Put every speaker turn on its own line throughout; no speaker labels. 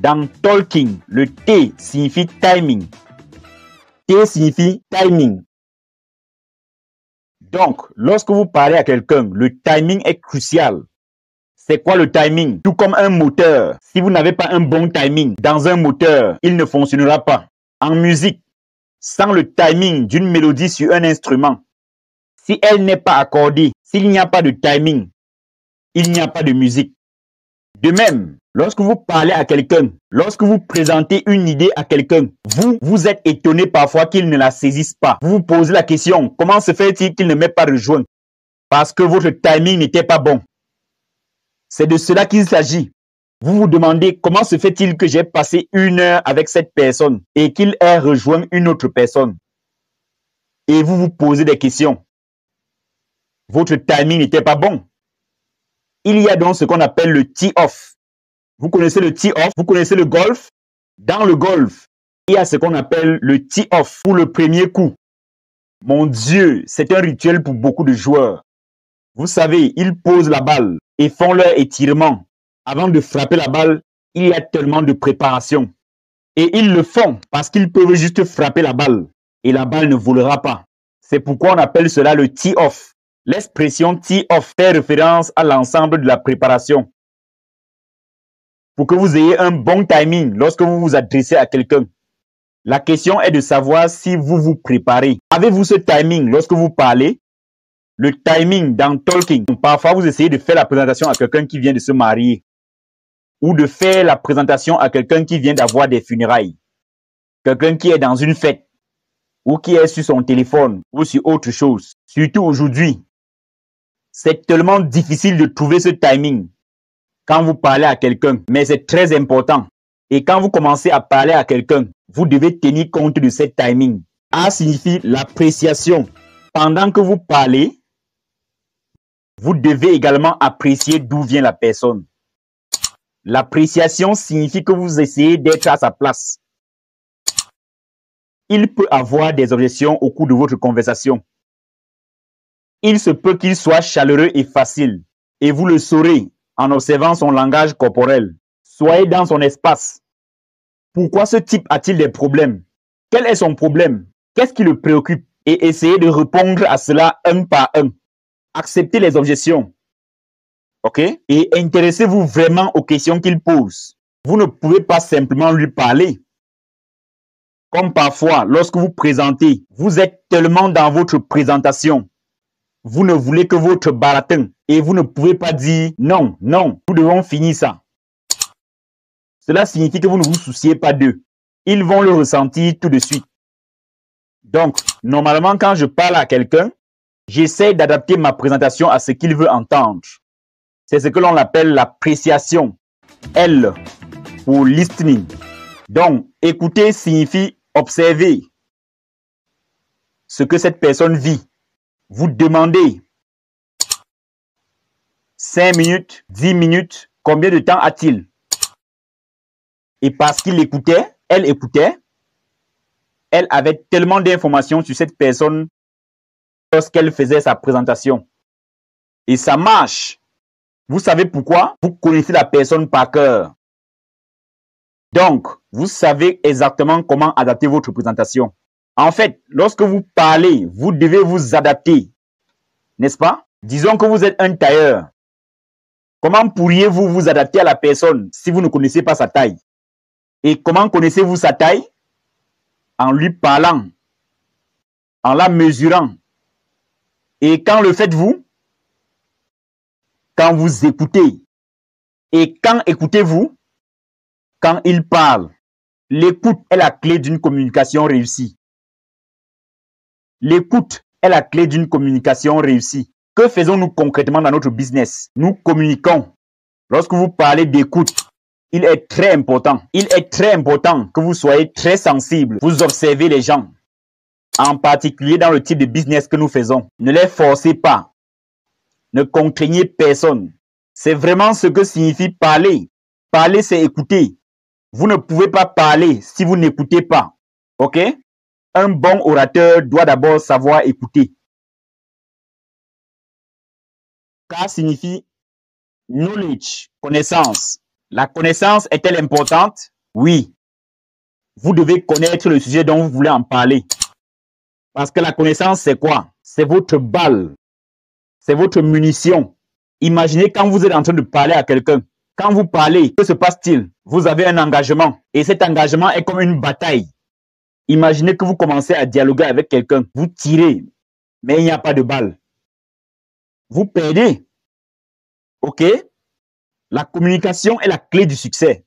Dans talking, le T signifie timing. T signifie timing. Donc, lorsque vous parlez à quelqu'un, le timing est crucial. C'est quoi le timing? Tout comme un moteur. Si vous n'avez pas un bon timing dans un moteur, il ne fonctionnera pas. En musique, sans le timing d'une mélodie sur un instrument, si elle n'est pas accordée, s'il n'y a pas de timing, il n'y a pas de musique. De même, lorsque vous parlez à quelqu'un, lorsque vous présentez une idée à quelqu'un, vous êtes étonné parfois qu'il ne la saisisse pas. Vous vous posez la question, comment se fait-il qu'il ne m'ait pas rejoint? Parce que votre timing n'était pas bon. C'est de cela qu'il s'agit. Vous vous demandez comment se fait-il que j'ai passé 1 heure avec cette personne et qu'il ait rejoint une autre personne. Et vous vous posez des questions. Votre timing n'était pas bon. Il y a donc ce qu'on appelle le tee-off. Vous connaissez le tee-off? Vous connaissez le golf? Dans le golf, il y a ce qu'on appelle le tee-off pour le premier coup. Mon Dieu, c'est un rituel pour beaucoup de joueurs. Vous savez, ils posent la balle et font leur étirement. Avant de frapper la balle, il y a tellement de préparation. Et ils le font parce qu'ils peuvent juste frapper la balle et la balle ne volera pas. C'est pourquoi on appelle cela le tee-off. L'expression tee-off fait référence à l'ensemble de la préparation. Pour que vous ayez un bon timing lorsque vous vous adressez à quelqu'un, la question est de savoir si vous vous préparez. Avez-vous ce timing lorsque vous parlez? Le timing dans talking. Parfois, vous essayez de faire la présentation à quelqu'un qui vient de se marier ou de faire la présentation à quelqu'un qui vient d'avoir des funérailles. Quelqu'un qui est dans une fête ou qui est sur son téléphone ou sur autre chose. Surtout aujourd'hui, c'est tellement difficile de trouver ce timing quand vous parlez à quelqu'un, mais c'est très important. Et quand vous commencez à parler à quelqu'un, vous devez tenir compte de ce timing. A signifie l'appréciation. Pendant que vous parlez, vous devez également apprécier d'où vient la personne. L'appréciation signifie que vous essayez d'être à sa place. Il peut avoir des objections au cours de votre conversation. Il se peut qu'il soit chaleureux et facile, et vous le saurez en observant son langage corporel. Soyez dans son espace. Pourquoi ce type a-t-il des problèmes? Quel est son problème? Qu'est-ce qui le préoccupe? Et essayez de répondre à cela un par un. Acceptez les objections. OK? Et intéressez-vous vraiment aux questions qu'il pose. Vous ne pouvez pas simplement lui parler. Comme parfois, lorsque vous présentez, vous êtes tellement dans votre présentation. Vous ne voulez que votre baratin. Et vous ne pouvez pas dire non, non, nous devons finir ça. Cela signifie que vous ne vous souciez pas d'eux. Ils vont le ressentir tout de suite. Donc, normalement, quand je parle à quelqu'un, j'essaie d'adapter ma présentation à ce qu'il veut entendre. C'est ce que l'on appelle l'appréciation. L pour listening. Donc, écouter signifie observer ce que cette personne vit. Vous demandez 5 minutes, 10 minutes, combien de temps a-t-il? Et parce qu'il écoutait, elle avait tellement d'informations sur cette personne lorsqu'elle faisait sa présentation. Et ça marche. Vous savez pourquoi? Vous connaissez la personne par cœur. Donc, vous savez exactement comment adapter votre présentation. En fait, lorsque vous parlez, vous devez vous adapter. N'est-ce pas? Disons que vous êtes un tailleur. Comment pourriez-vous vous adapter à la personne si vous ne connaissez pas sa taille? Et comment connaissez-vous sa taille? En lui parlant, en la mesurant. Et quand le faites-vous? Quand vous écoutez. Et quand écoutez-vous? Quand il parle. L'écoute est la clé d'une communication réussie. L'écoute est la clé d'une communication réussie. Que faisons-nous concrètement dans notre business? Nous communiquons. Lorsque vous parlez d'écoute, il est très important. Il est très important que vous soyez très sensible. Vous observez les gens. En particulier dans le type de business que nous faisons. Ne les forcez pas. Ne contraignez personne. C'est vraiment ce que signifie parler. Parler, c'est écouter. Vous ne pouvez pas parler si vous n'écoutez pas. OK? Un bon orateur doit d'abord savoir écouter. K signifie knowledge, connaissance. La connaissance est-elle importante? Oui. Vous devez connaître le sujet dont vous voulez en parler. Parce que la connaissance, c'est quoi? C'est votre balle. C'est votre munition. Imaginez quand vous êtes en train de parler à quelqu'un. Quand vous parlez, que se passe-t-il? Vous avez un engagement. Et cet engagement est comme une bataille. Imaginez que vous commencez à dialoguer avec quelqu'un. Vous tirez, mais il n'y a pas de balle. Vous perdez. OK? La communication est la clé du succès.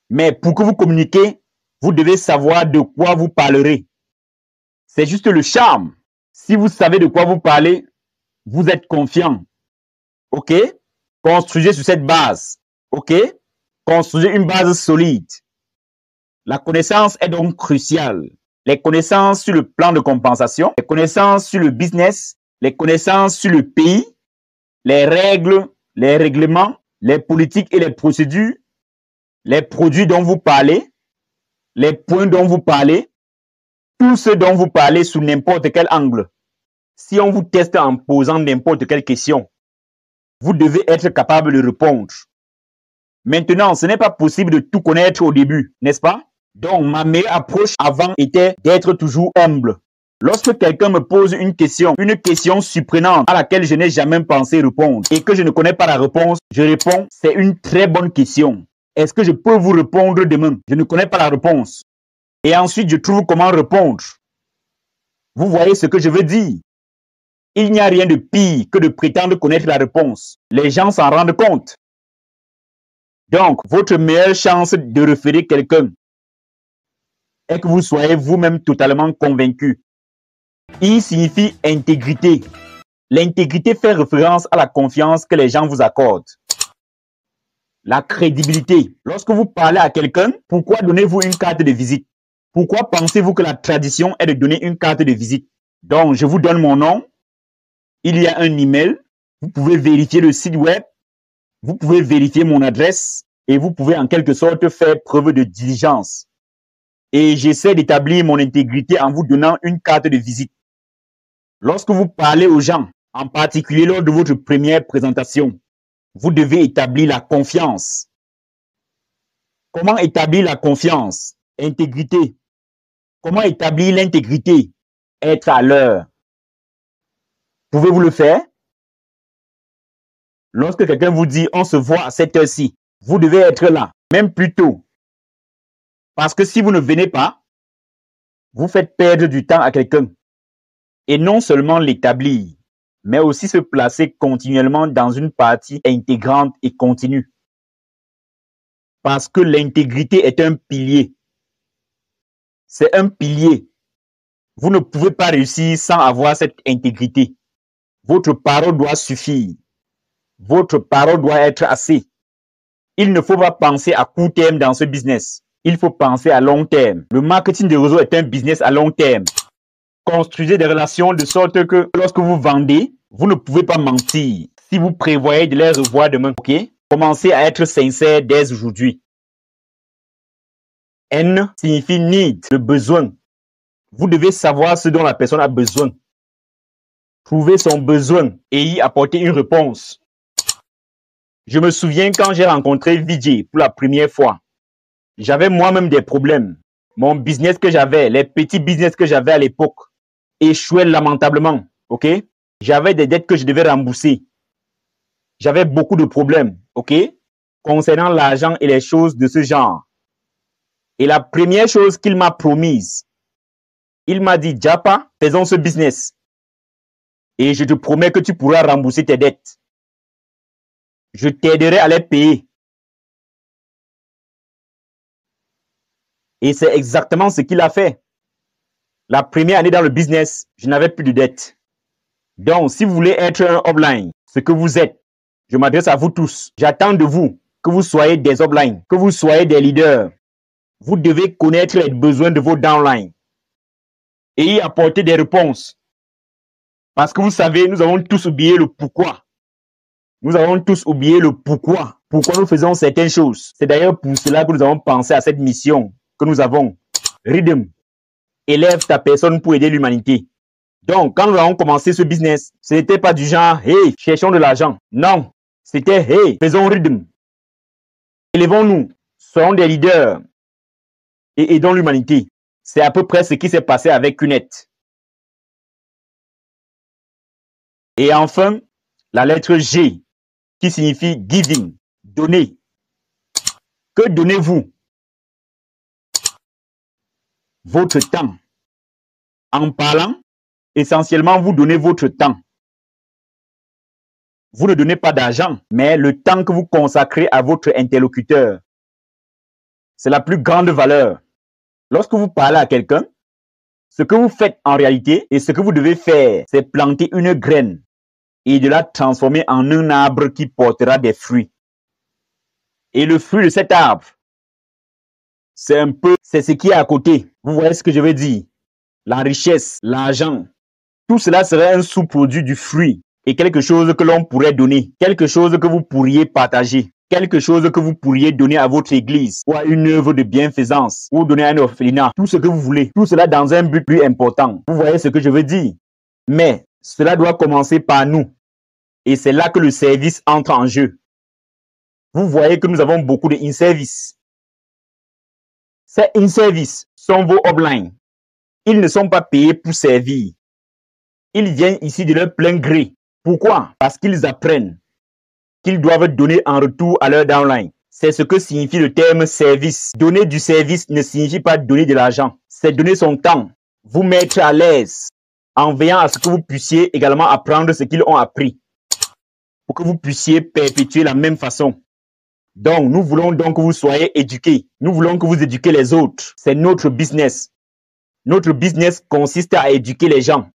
Mais pour que vous communiquez, vous devez savoir de quoi vous parlerez. C'est juste le charme. Si vous savez de quoi vous parlez, vous êtes confiant. OK? Construisez sur cette base. OK? Construisez une base solide. La connaissance est donc cruciale. Les connaissances sur le plan de compensation, les connaissances sur le business, les connaissances sur le pays, les règles, les règlements, les politiques et les procédures, les produits dont vous parlez, les points dont vous parlez, tout ce dont vous parlez sous n'importe quel angle. Si on vous teste en posant n'importe quelle question, vous devez être capable de répondre. Maintenant, ce n'est pas possible de tout connaître au début, n'est-ce pas? Donc, ma meilleure approche avant était d'être toujours humble. Lorsque quelqu'un me pose une question surprenante à laquelle je n'ai jamais pensé répondre et que je ne connais pas la réponse, je réponds, c'est une très bonne question. Est-ce que je peux vous répondre demain? Je ne connais pas la réponse. Et ensuite, je trouve comment répondre. Vous voyez ce que je veux dire? Il n'y a rien de pire que de prétendre connaître la réponse. Les gens s'en rendent compte. Donc, votre meilleure chance de référer quelqu'un est que vous soyez vous-même totalement convaincu. I signifie intégrité. L'intégrité fait référence à la confiance que les gens vous accordent. La crédibilité. Lorsque vous parlez à quelqu'un, pourquoi donnez-vous une carte de visite? Pourquoi pensez-vous que la tradition est de donner une carte de visite? Donc, je vous donne mon nom. Il y a un email. Vous pouvez vérifier le site web. Vous pouvez vérifier mon adresse. Et vous pouvez en quelque sorte faire preuve de diligence. Et j'essaie d'établir mon intégrité en vous donnant une carte de visite. Lorsque vous parlez aux gens, en particulier lors de votre première présentation, vous devez établir la confiance. Comment établir la confiance? Intégrité. Comment établir l'intégrité? Être à l'heure. Pouvez-vous le faire? Lorsque quelqu'un vous dit on se voit à cette heure-ci, vous devez être là, même plus tôt. Parce que si vous ne venez pas, vous faites perdre du temps à quelqu'un. Et non seulement l'établir, mais aussi se placer continuellement dans une partie intégrante et continue. Parce que l'intégrité est un pilier. C'est un pilier. Vous ne pouvez pas réussir sans avoir cette intégrité. Votre parole doit suffire. Votre parole doit être assez. Il ne faut pas penser à court terme dans ce business. Il faut penser à long terme. Le marketing de réseau est un business à long terme. Construisez des relations de sorte que lorsque vous vendez, vous ne pouvez pas mentir. Si vous prévoyez de les revoir demain, ok? Commencez à être sincère dès aujourd'hui. N signifie need, le besoin. Vous devez savoir ce dont la personne a besoin. Trouver son besoin et y apporter une réponse. Je me souviens quand j'ai rencontré Vijay pour la première fois. J'avais moi-même des problèmes. Mon business que j'avais, les petits business que j'avais à l'époque, échouaient lamentablement. Ok? J'avais des dettes que je devais rembourser. J'avais beaucoup de problèmes. Ok? Concernant l'argent et les choses de ce genre. Et la première chose qu'il m'a promise, il m'a dit, Japa, faisons ce business. Et je te promets que tu pourras rembourser tes dettes. Je t'aiderai à les payer. Et c'est exactement ce qu'il a fait. La première année dans le business, je n'avais plus de dettes. Donc, si vous voulez être un upline, ce que vous êtes, je m'adresse à vous tous. J'attends de vous que vous soyez des uplines, que vous soyez des leaders. Vous devez connaître les besoins de vos downlines et y apporter des réponses. Parce que vous savez, nous avons tous oublié le pourquoi. Nous avons tous oublié le pourquoi. Pourquoi nous faisons certaines choses. C'est d'ailleurs pour cela que nous avons pensé à cette mission que nous avons. Rhythm. Élève ta personne pour aider l'humanité. Donc, quand nous avons commencé ce business, ce n'était pas du genre, hey, cherchons de l'argent. Non. C'était, hey, faisons Rhythm. Élevons-nous, soyons des leaders et aidons l'humanité. C'est à peu près ce qui s'est passé avec Cunette. Et enfin, la lettre G, qui signifie giving, donner. Que donnez-vous? Votre temps. En parlant, essentiellement, vous donnez votre temps. Vous ne donnez pas d'argent, mais le temps que vous consacrez à votre interlocuteur. C'est la plus grande valeur. Lorsque vous parlez à quelqu'un, ce que vous faites en réalité et ce que vous devez faire, c'est planter une graine et de la transformer en un arbre qui portera des fruits. Et le fruit de cet arbre, c'est ce qui est à côté. Vous voyez ce que je veux dire? La richesse, l'argent, tout cela serait un sous-produit du fruit et quelque chose que l'on pourrait donner, quelque chose que vous pourriez partager, quelque chose que vous pourriez donner à votre église ou à une œuvre de bienfaisance ou donner à un orphelinat, tout ce que vous voulez, tout cela dans un but plus important. Vous voyez ce que je veux dire? Mais cela doit commencer par nous et c'est là que le service entre en jeu. Vous voyez que nous avons beaucoup de in-service. Ces in-service sont vos uplines. Ils ne sont pas payés pour servir. Ils viennent ici de leur plein gré. Pourquoi? Parce qu'ils apprennent qu'ils doivent donner en retour à leur downline. C'est ce que signifie le terme service. Donner du service ne signifie pas donner de l'argent. C'est donner son temps, vous mettre à l'aise, en veillant à ce que vous puissiez également apprendre ce qu'ils ont appris, pour que vous puissiez perpétuer la même façon. Donc, nous voulons donc que vous soyez éduqués. Nous voulons que vous éduquez les autres. C'est notre business. Notre business consiste à éduquer les gens.